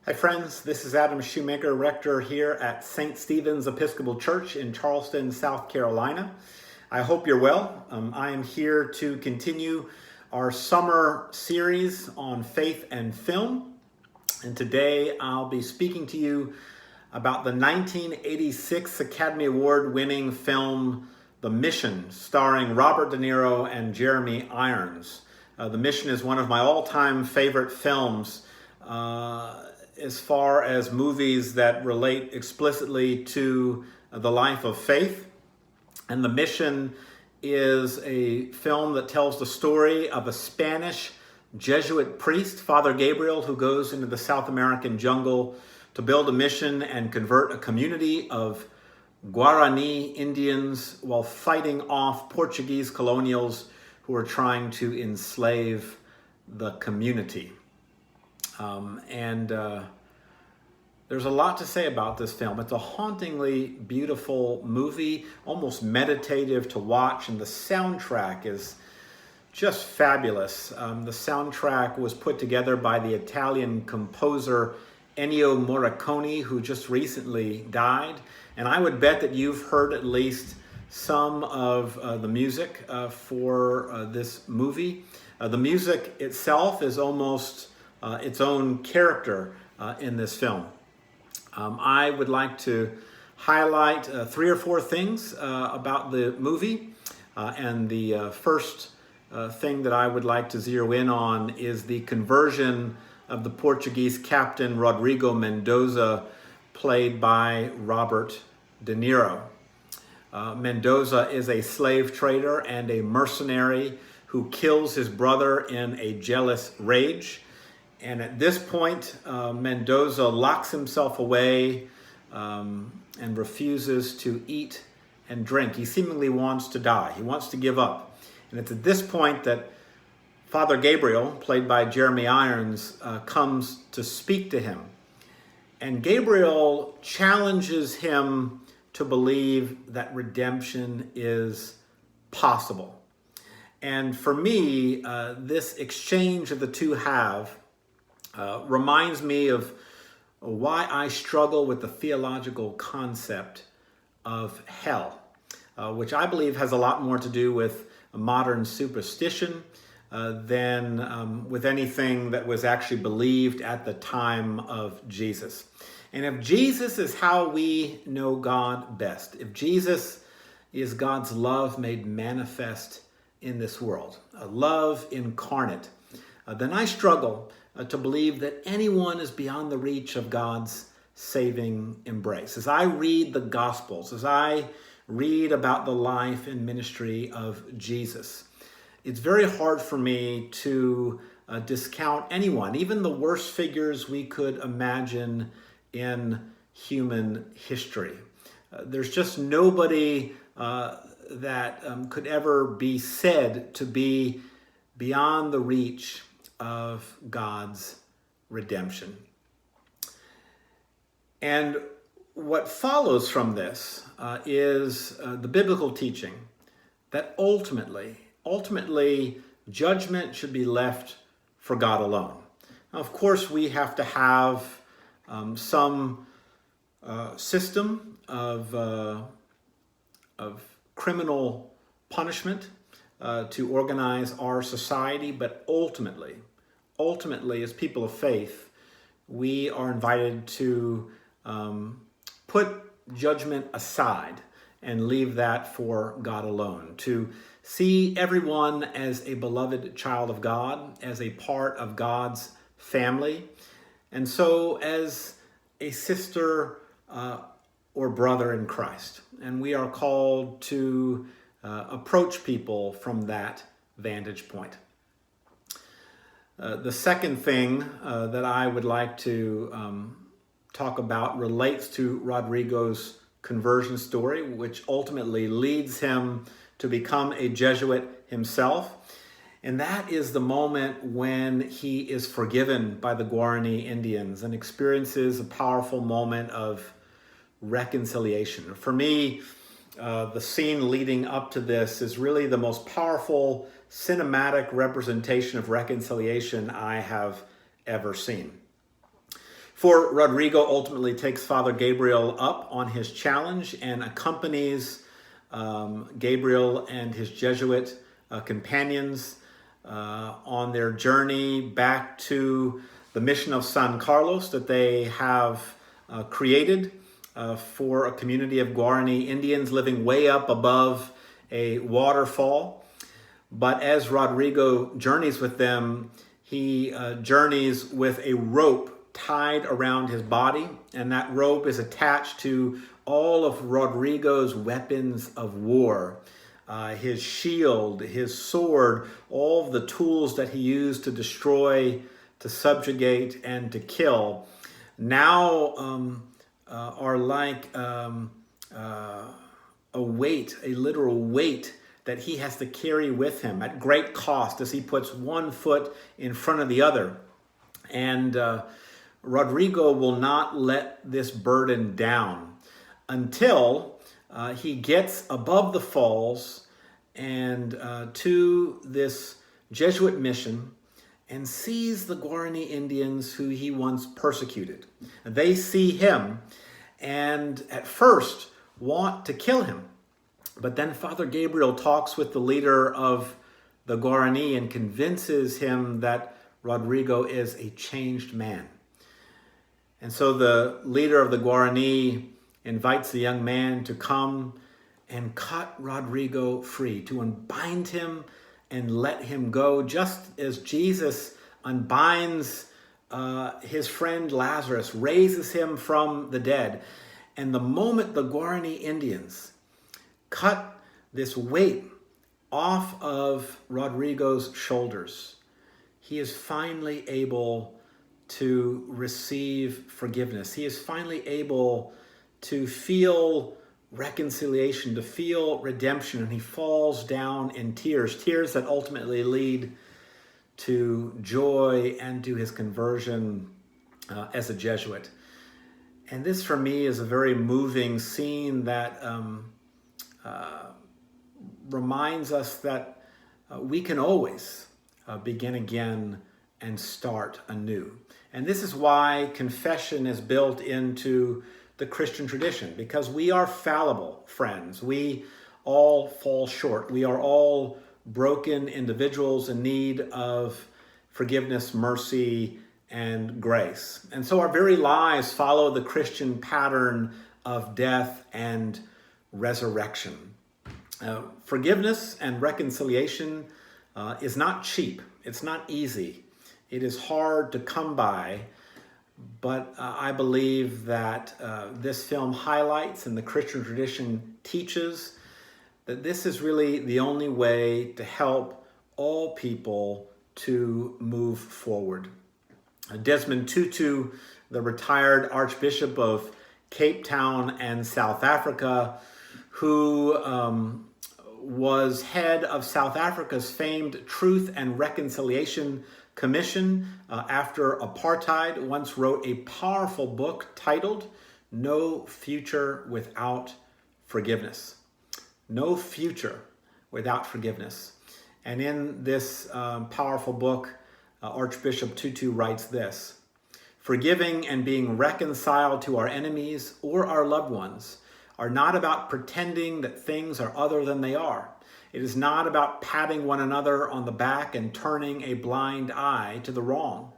Hi friends, this is Adam Shoemaker, Rector here at St. Stephen's Episcopal Church in Charleston, South Carolina. I hope you're well. I am here to continue our summer series on faith and film. And today I'll be speaking to you about the 1986 Academy Award winning film, The Mission, starring Robert De Niro and Jeremy Irons. The Mission is one of my all-time favorite films as far as movies that relate explicitly to the life of faith. And The Mission is a film that tells the story of a Spanish Jesuit priest, Father Gabriel, who goes into the South American jungle to build a mission and convert a community of Guarani Indians while fighting off Portuguese colonials who are trying to enslave the community. There's a lot to say about this film. It's a hauntingly beautiful movie, almost meditative to watch, and the soundtrack is just fabulous. The soundtrack was put together by the Italian composer Ennio Morricone, who just recently died. And I would bet that you've heard at least some of the music for this movie. The music itself is almost its own character in this film. I would like to highlight 3 or 4 things about the movie. And the first thing that I would like to zero in on is the conversion of the Portuguese captain Rodrigo Mendoza, played by Robert De Niro. Mendoza is a slave trader and a mercenary who kills his brother in a jealous rage. And at this point, Mendoza locks himself away and refuses to eat and drink. He seemingly wants to die. He wants to give up. And it's at this point that Father Gabriel, played by Jeremy Irons, comes to speak to him. And Gabriel challenges him to believe that redemption is possible. And for me, this exchange of the two reminds me of why I struggle with the theological concept of hell, which I believe has a lot more to do with modern superstition than with anything that was actually believed at the time of Jesus. And if Jesus is how we know God best, if Jesus is God's love made manifest in this world, a love incarnate, then I struggle to believe that anyone is beyond the reach of God's saving embrace. As I read the Gospels, as I read about the life and ministry of Jesus, it's very hard for me to discount anyone, even the worst figures we could imagine in human history. There's just nobody that could ever be said to be beyond the reach of God's redemption. And what follows from this is the biblical teaching that ultimately, judgment should be left for God alone. Now, of course, we have to have some system of criminal punishment to organize our society, but ultimately, as people of faith, we are invited to put judgment aside and leave that for God alone, to see everyone as a beloved child of God, as a part of God's family, and so as a sister or brother in Christ. And we are called to approach people from that vantage point. The second thing that I would like to talk about relates to Rodrigo's conversion story, which ultimately leads him to become a Jesuit himself. And that is the moment when he is forgiven by the Guarani Indians and experiences a powerful moment of reconciliation. For me, the scene leading up to this is really the most powerful cinematic representation of reconciliation I have ever seen. For Rodrigo ultimately takes Father Gabriel up on his challenge and accompanies Gabriel and his Jesuit companions on their journey back to the mission of San Carlos that they have created for a community of Guarani Indians living way up above a waterfall. But as Rodrigo journeys with them, he journeys with a rope tied around his body, and that rope is attached to all of Rodrigo's weapons of war. His shield, his sword, all of the tools that he used to destroy, to subjugate, and to kill, now are like a weight, a literal weight that he has to carry with him at great cost as he puts one foot in front of the other. And Rodrigo will not let this burden down until he gets above the falls and to this Jesuit mission and sees the Guarani Indians who he once persecuted. They see him and at first want to kill him. But then Father Gabriel talks with the leader of the Guarani and convinces him that Rodrigo is a changed man. And so the leader of the Guarani invites the young man to come and cut Rodrigo free, to unbind him and let him go, just as Jesus unbinds his friend Lazarus, raises him from the dead. And the moment the Guarani Indians cut this weight off of Rodrigo's shoulders, he is finally able to receive forgiveness. He is finally able to feel reconciliation, to feel redemption, and he falls down in tears, tears that ultimately lead to joy and to his conversion as a Jesuit. And this for me is a very moving scene that reminds us that we can always begin again and start anew. And this is why confession is built into the Christian tradition, because we are fallible, friends. We all fall short. We are all broken individuals in need of forgiveness, mercy, and grace. And so our very lives follow the Christian pattern of death and resurrection. Forgiveness and reconciliation is not cheap. It's not easy. It is hard to come by, but I believe that this film highlights and the Christian tradition teaches that this is really the only way to help all people to move forward. Desmond Tutu, the retired Archbishop of Cape Town and South Africa, who was head of South Africa's famed Truth and Reconciliation Commission after apartheid, once wrote a powerful book titled No Future Without Forgiveness. No future without forgiveness. And in this powerful book, Archbishop Tutu writes this: forgiving and being reconciled to our enemies or our loved ones are not about pretending that things are other than they are. It is not about patting one another on the back and turning a blind eye to the wrong.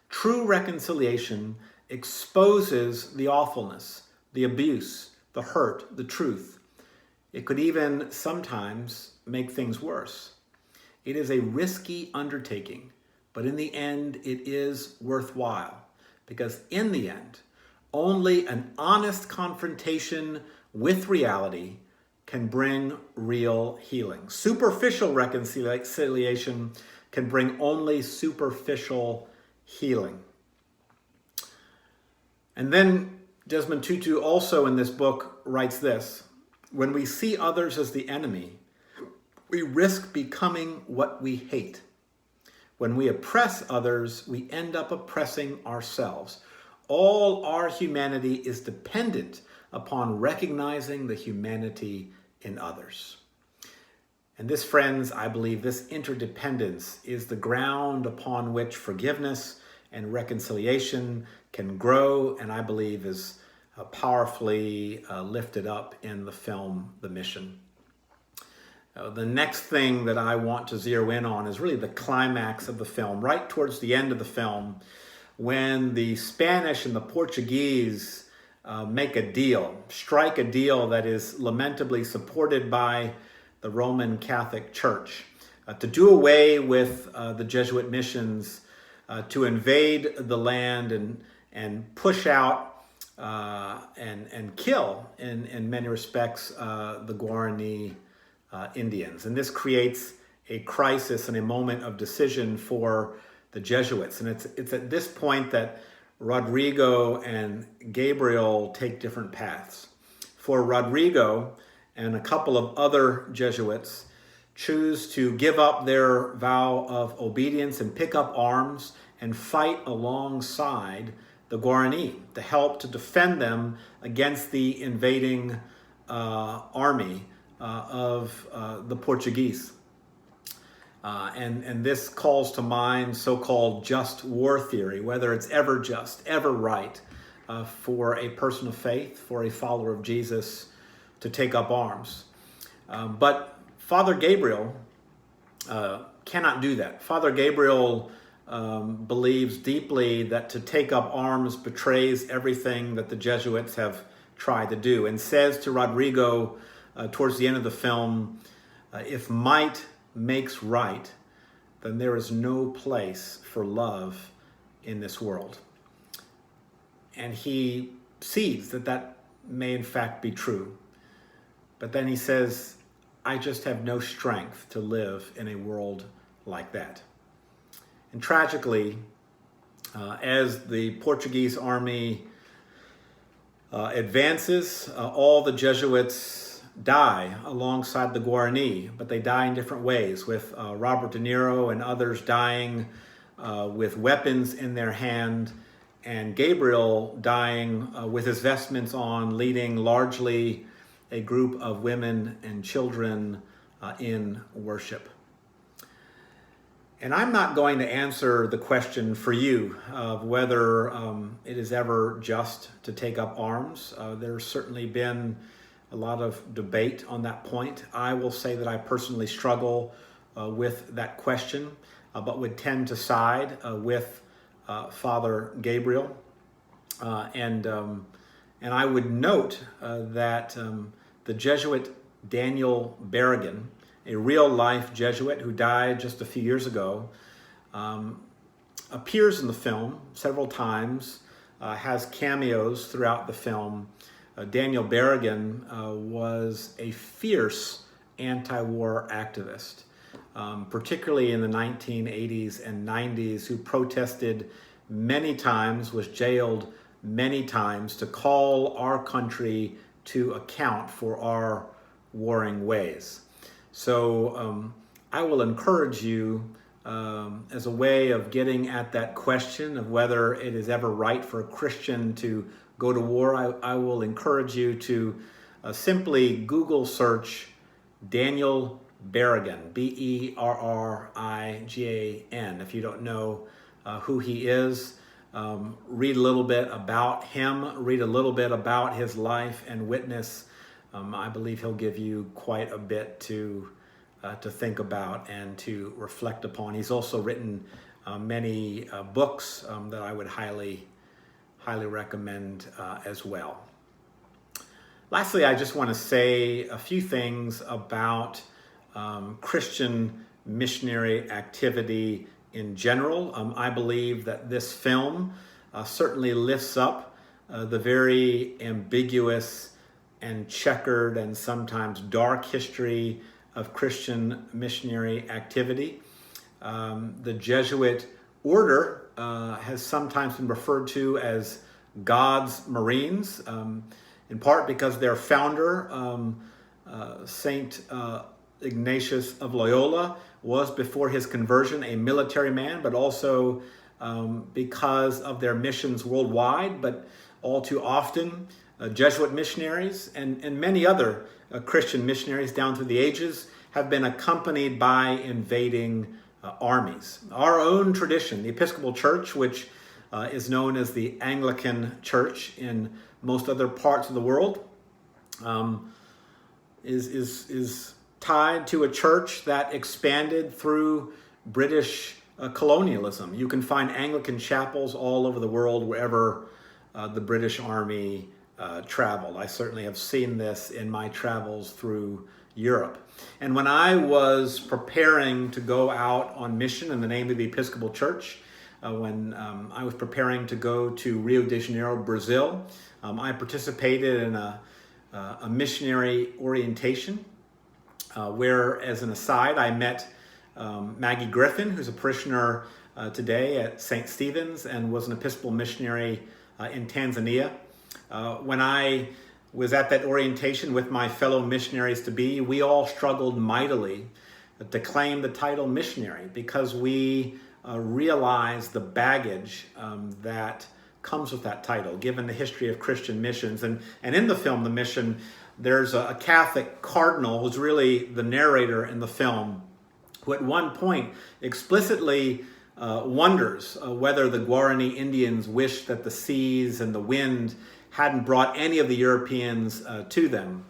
True reconciliation exposes the awfulness, the abuse, the hurt, the truth. It could even sometimes make things worse. It is a risky undertaking, but in the end, it is worthwhile, because in the end, only an honest confrontation with reality can bring real healing. Superficial reconciliation can bring only superficial healing. And then Desmond Tutu also in this book writes this: when we see others as the enemy, we risk becoming what we hate. When we oppress others, we end up oppressing ourselves. All our humanity is dependent upon recognizing the humanity in others. And this, friends, I believe this interdependence is the ground upon which forgiveness and reconciliation can grow, and I believe is powerfully lifted up in the film The Mission. The next thing that I want to zero in on is really the climax of the film, right towards the end of the film, when the Spanish and the Portuguese make a deal, strike a deal that is lamentably supported by the Roman Catholic Church, to do away with the Jesuit missions, to invade the land and push out and kill, in many respects, the Guarani Indians. And this creates a crisis and a moment of decision for the Jesuits. And it's at this point that Rodrigo and Gabriel take different paths. For Rodrigo and a couple of other Jesuits choose to give up their vow of obedience and pick up arms and fight alongside the Guarani to help to defend them against the invading army of the Portuguese. And this calls to mind so-called just war theory, whether it's ever just, ever right for a person of faith, for a follower of Jesus to take up arms. But Father Gabriel cannot do that. Father Gabriel believes deeply that to take up arms betrays everything that the Jesuits have tried to do, and says to Rodrigo towards the end of the film, if might makes right, then there is no place for love in this world. And he sees that that may in fact be true. But then he says, I just have no strength to live in a world like that. And tragically, as the Portuguese army advances, all the Jesuits die alongside the Guarani, but they die in different ways, with Robert De Niro and others dying with weapons in their hand, and Gabriel dying with his vestments on, leading largely a group of women and children in worship. And I'm not going to answer the question for you of whether it is ever just to take up arms. There's certainly been a lot of debate on that point. I will say that I personally struggle with that question, but would tend to side with Father Gabriel. And I would note that the Jesuit Daniel Berrigan, a real-life Jesuit who died just a few years ago, appears in the film several times, has cameos throughout the film. Daniel Berrigan was a fierce anti-war activist, particularly in the 1980s and 90s, who protested many times, was jailed many times to call our country to account for our warring ways. So I will encourage you, as a way of getting at that question of whether it is ever right for a Christian to go to war, I will encourage you to simply Google search Daniel Berrigan, Berrigan. If you don't know who he is, read a little bit about him, read a little bit about his life and witness. I believe he'll give you quite a bit to think about and to reflect upon. He's also written many books that I would highly recommend as well. Lastly, I just want to say a few things about Christian missionary activity in general. I believe that this film certainly lifts up the very ambiguous and checkered and sometimes dark history of Christian missionary activity. The Jesuit order has sometimes been referred to as God's Marines, in part because their founder, Saint Ignatius of Loyola, was before his conversion a military man, but also because of their missions worldwide, but all too often Jesuit missionaries and many other Christian missionaries down through the ages have been accompanied by invading armies. Our own tradition, the Episcopal Church, which is known as the Anglican Church in most other parts of the world, is tied to a church that expanded through British colonialism. You can find Anglican chapels all over the world wherever the British Army traveled. I certainly have seen this in my travels through Europe. And when I was preparing to go out on mission in the name of the Episcopal Church, when I was preparing to go to Rio de Janeiro, Brazil, I participated in a missionary orientation where, as an aside, I met Maggie Griffin, who's a parishioner today at St. Stephen's and was an Episcopal missionary in Tanzania. When I was at that orientation with my fellow missionaries-to-be, we all struggled mightily to claim the title missionary because we realized the baggage that comes with that title, given the history of Christian missions. And in the film, The Mission, there's a Catholic cardinal who's really the narrator in the film, who at one point explicitly wonders whether the Guarani Indians wished that the seas and the wind hadn't brought any of the Europeans to them.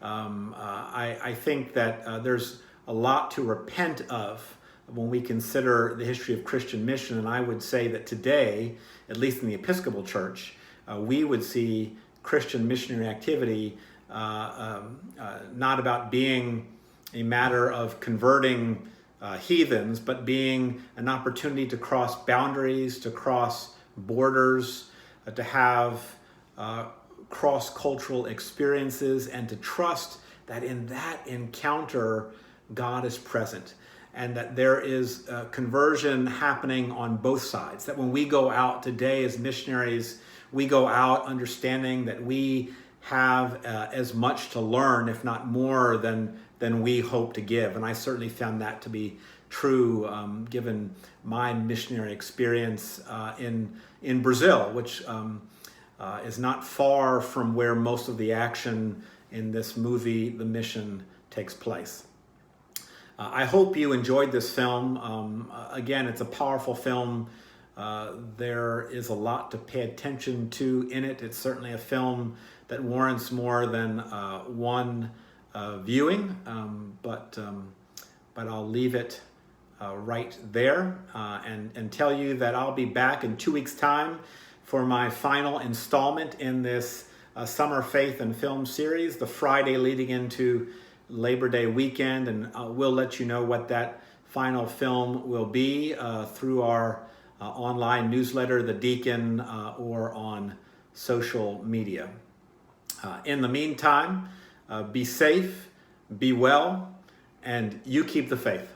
I think that there's a lot to repent of when we consider the history of Christian mission, and I would say that today, at least in the Episcopal Church, we would see Christian missionary activity not about being a matter of converting heathens, but being an opportunity to cross boundaries, to cross borders, to have cross-cultural experiences, and to trust that in that encounter, God is present, and that there is conversion happening on both sides. That when we go out today as missionaries, we go out understanding that we have as much to learn, if not more, than we hope to give. And I certainly found that to be true, given my missionary experience in Brazil, which is not far from where most of the action in this movie, The Mission, takes place. I hope you enjoyed this film. Again, it's a powerful film. There is a lot to pay attention to in it. It's certainly a film that warrants more than one viewing, but I'll leave it right there and tell you that I'll be back in 2 weeks' time for my final installment in this Summer Faith and Film series, the Friday leading into Labor Day weekend, and we'll let you know what that final film will be through our online newsletter, The Deacon, or on social media. In the meantime, be safe, be well, and you keep the faith.